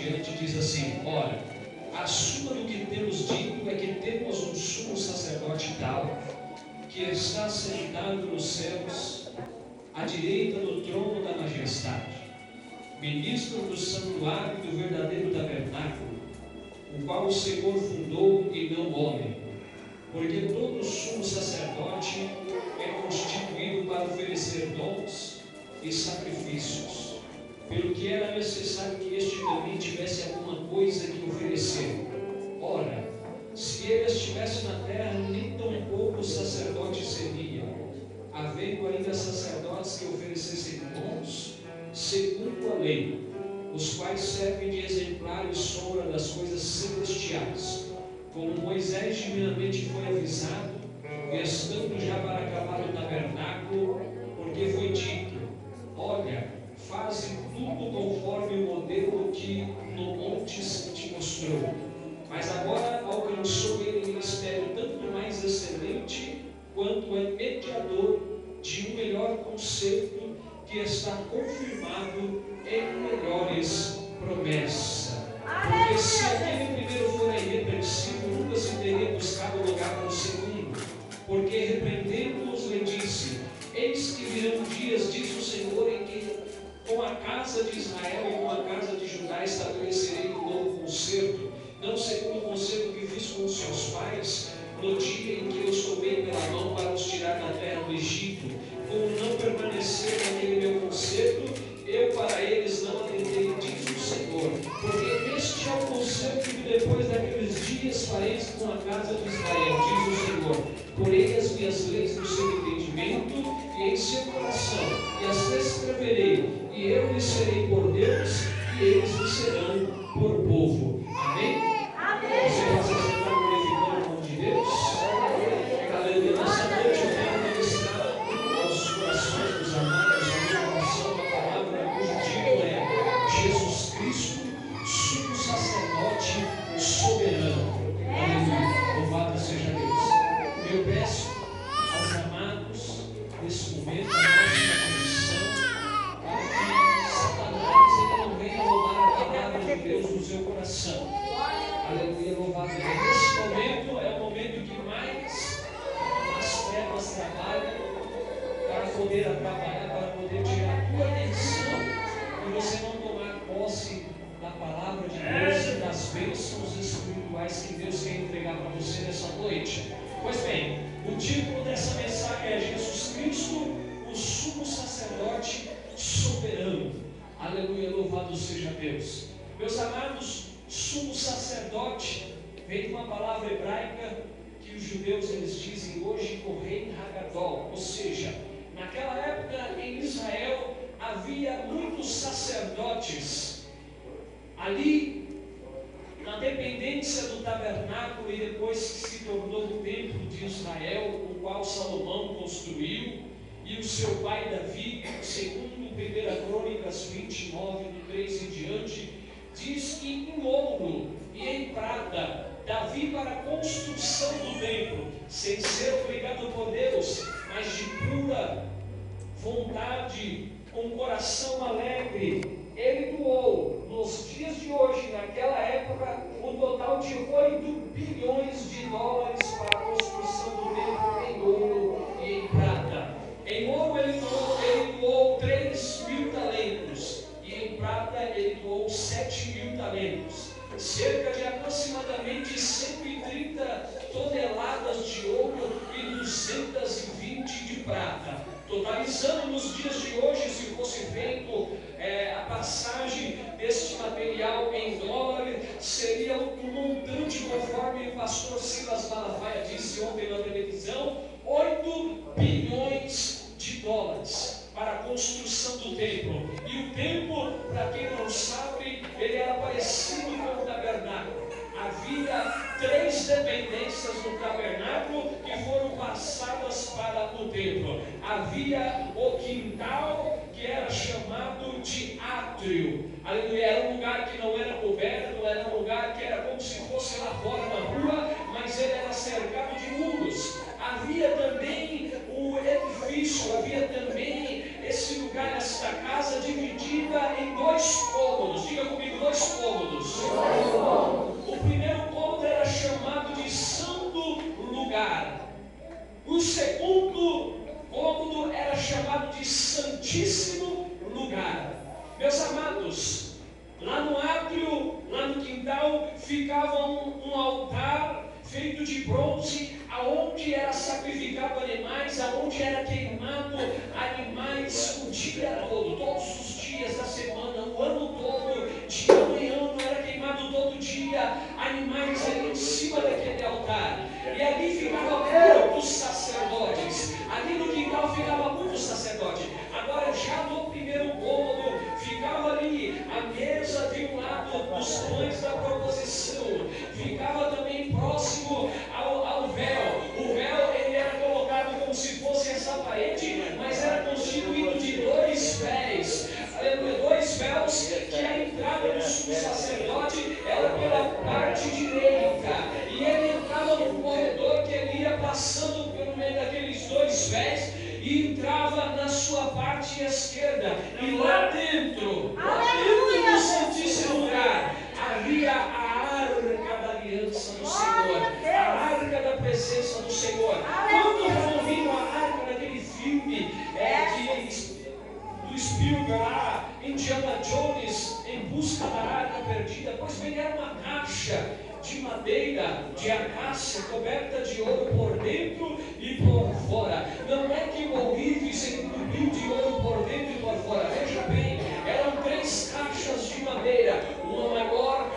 diante, diz assim: ora, a suma do que temos dito é que temos um sumo sacerdote tal, que está sentado nos céus, à direita do trono da majestade, ministro do santuário do verdadeiro tabernáculo, o qual o Senhor fundou e não homem, porque todo sumo sacerdote é constituído para oferecer dons e sacrifícios, pelo que era necessário que este também tivesse alguma coisa que oferecer. Ora, se ele estivesse na terra, nem tão pouco sacerdote seria, havendo ainda sacerdotes que oferecessem dons segundo a lei, os quais servem de exemplar e sombra das coisas celestiais, como Moisés divinamente foi avisado, estando já para acabar o tabernáculo, porque foi dito: olha, faze tudo conforme o modelo que no monte se te mostrou. Mas agora alcançou ele ministério tanto mais excelente, quanto é mediador de um melhor conceito, que está confirmado em melhores promessas. Porque se aquele primeiro fora irrepreensível, nunca se teria buscado lugar para o segundo. Porque repreendendo-os lhe disse: eis que virão dias, diz o Senhor, em que com a casa de Israel e com a casa de Judá estabelecerei um novo concerto, não segundo o concerto que fiz com os seus pais, no dia em que eu os tomei pela mão para os tirar da terra do Egito. Como não permanecer naquele meu concerto, eu para eles não atendei, diz o Senhor. Porque este é o concerto que depois daqueles dias fareis com a casa de Israel, diz o Senhor. Porei as minhas leis no seu entendimento e em seu coração, e as escreverei, e eu lhes serei por Deus, e eles me serão por povo. Amém? Amém. Você possa estar glorificando o nome de Deus? Aleluia. Nessa noite eu quero ministrar aos corações dos amados a oração da palavra, cujo título é Jesus Cristo, sumo sacerdote soberano. Aleluia. Louvado seja Deus. Eu peço aos amados nesse momento a máxima atenção, para que Satanás ele não venha roubar a palavra de Deus no seu coração. Aleluia, louvado Deus. Nesse momento é o momento que mais as trevas trabalham para poder atrapalhar, para poder tirar a tua atenção e você não tomar posse da palavra de Deus e das bênçãos espirituais que Deus quer entregar para você nessa noite. Pois bem, o título dessa mensagem é Jesus Cristo, o sumo sacerdote soberano. Aleluia, louvado seja Deus. Meus amados, sumo sacerdote vem de uma palavra hebraica que os judeus eles dizem hoje Kohen Hagadol, ou seja, naquela época em Israel havia muitos sacerdotes ali na dependência do tabernáculo e depois que se tornou o templo de Israel, o qual Salomão construiu, e o seu pai Davi, segundo 1 Crônicas 29, do 3 em diante, diz que em ouro e em prata, Davi para a construção do templo, sem ser obrigado por Deus, mas de pura vontade, com coração alegre, ele doou, nos dias de hoje, naquela época, um total de 8 bilhões de dólares para a construção do templo em ouro e em prata. Em ouro ele doou 3.000 talentos, e em prata ele doou 7.000 talentos, cerca de aproximadamente 130 toneladas de ouro e 220 de prata. Totalizando nos dias de hoje, se fosse feito a passagem deste material em dólar, seria um montante, conforme o pastor Silas Malafaia disse ontem na televisão, 8 bilhões de dólares para a construção do templo. E o templo, para quem não sabe, ele era parecido com o tabernáculo. Havia 3 dependências no tabernáculo que foram passadas para o templo. Havia o quintal, que era chamado de átrio. Aleluia, era um lugar que não era coberto, era um lugar que era como se fosse lá fora na rua, mas ele era cercado de muros. Havia também o edifício, havia também esse lugar, esta casa dividida em 2 cômodos. Diga comigo, 2 cômodos. ficava um altar feito de bronze, aonde era sacrificado animais, aonde era queimado animais o dia todo, todos os dias da semana, o ano todo, de ano em ano era queimado todo dia animais ali em cima daquele altar. E ali ficava muitos sacerdotes, ali no quintal ficava muitos sacerdotes. Agora já no primeiro cômodo ficava ali a mesa de um lado dos pães da proposição, ficava também próximo ao véu. O véu ele era colocado como se fosse essa parede, mas era constituído de 2 pés, aleluia, 2 véus, que a entrada do sumo sacerdote era pela parte direita, e ele entrava no corredor que ele ia passando pelo meio daqueles 2 pés e entrava na sua parte esquerda, e lá dentro do Santíssimo Lugar havia a arca da aliança do Senhor, a arca da presença do Senhor. Quando já viram a arca naquele filme do Spielberg lá, Indiana Jones em busca da arca perdida? Pois bem, era uma caixa de madeira, de acácia, coberta de ouro por dentro e por fora. Não é que o ourives entupiu de ouro por dentro e por fora. Veja bem, eram 3 caixas de madeira, uma maior,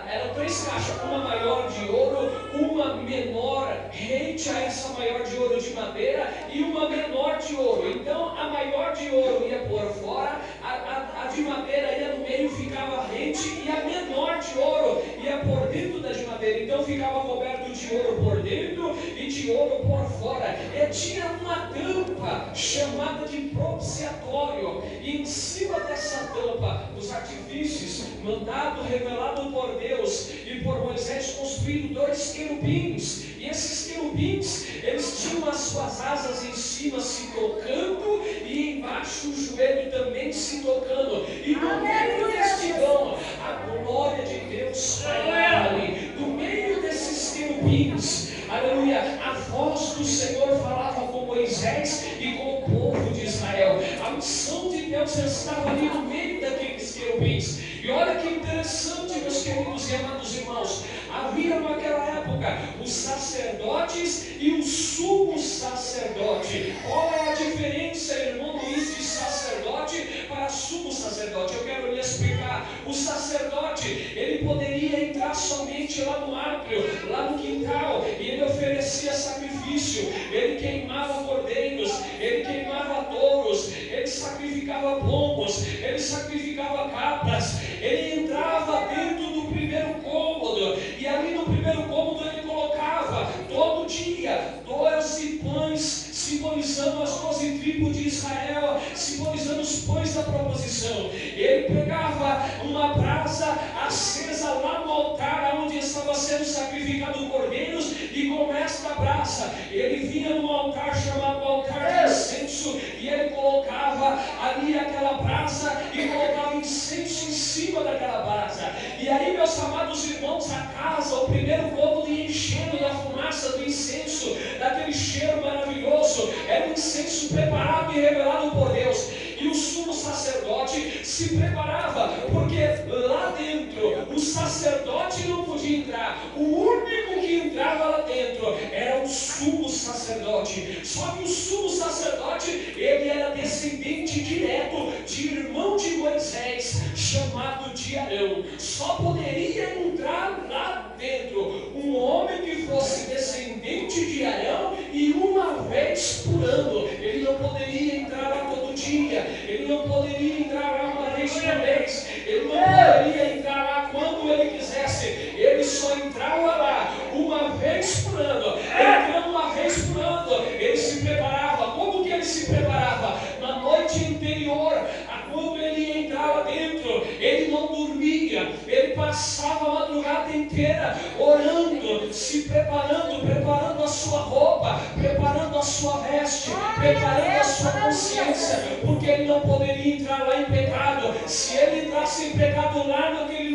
eram 3 caixas, uma maior de ouro, uma menor rente a essa maior de ouro de madeira e uma menor de ouro. Então a maior de ouro ia por fora, a de madeira ia no meio, ficava rente, e a menor de ouro ia por dentro da de madeira. Então ficava coberto de ouro por dentro e de ouro por fora. E tinha uma tampa chamada de propiciatório, e em cima dessa tampa os artifícios mandado, revelado por Deus e por Moisés, construíram 2 querubins. E esses querubins, eles tinham as suas asas em cima se tocando, e embaixo o joelho também se tocando, e no meio deste vão a glória de Deus pairava ali. No meio desses querubins, aleluia, a voz do Senhor falava com Moisés e com o povo de Israel. A unção de Deus estava ali no meio daqueles querubins. E olha que interessante, meus queridos e amados irmãos, havia naquela época os sacerdotes e o sumo sacerdote. Qual é a diferença, irmão Luiz, de sacerdote para sumo sacerdote? Eu quero lhe explicar. O sacerdote, ele poderia entrar somente lá no átrio, lá no quintal, e ele oferecia sacrifício, ele queimava cordeiros, ele queimava touros, ele sacrificava pombos, ele sacrificava cabras. Ele entrava dentro do primeiro cômodo, e ali no primeiro cômodo ele colocava todo dia 12 pães, simbolizando as 12 tribos de Israel, simbolizando os pães da proposição. Ele pegava uma brasa acesa lá no altar onde estava sendo sacrificado cordeiros, e com esta brasa ele vinha no altar chamado altar de incenso, e ele colocava ali aquela brasa e colocava incenso em cima daquela brasa. E aí, meus amados irmãos, a casa, o primeiro cômodo ia enchendo da fumaça do incenso, daquele cheiro maravilhoso. Era um incenso preparado e revelado por Deus. E o sumo sacerdote se preparava, porque lá dentro o sacerdote não podia entrar. O único que entrava lá dentro era o sumo sacerdote. Só que o sumo sacerdote, ele era descendente direto de irmão de Moisés, chamado de Arão. Só poderia entrar lá dentro um homem que fosse descendente de Arão, e uma vez por ano. Ele não poderia entrar lá todo dia, ele não poderia entrar lá uma vez por mês, ele não poderia entrar lá quando ele quisesse. Ele só entrava lá uma vez por ano. Entrando uma vez por ano, ele se preparava. Como que ele se preparava? Na noite anterior, quando ele entrava dentro, ele não dormia, ele passava a madrugada inteira orando, se preparando a sua roupa, preparando a sua veste, preparando a sua consciência, porque ele não poderia entrar lá em pecado. Se ele entrasse em pecado lá naquele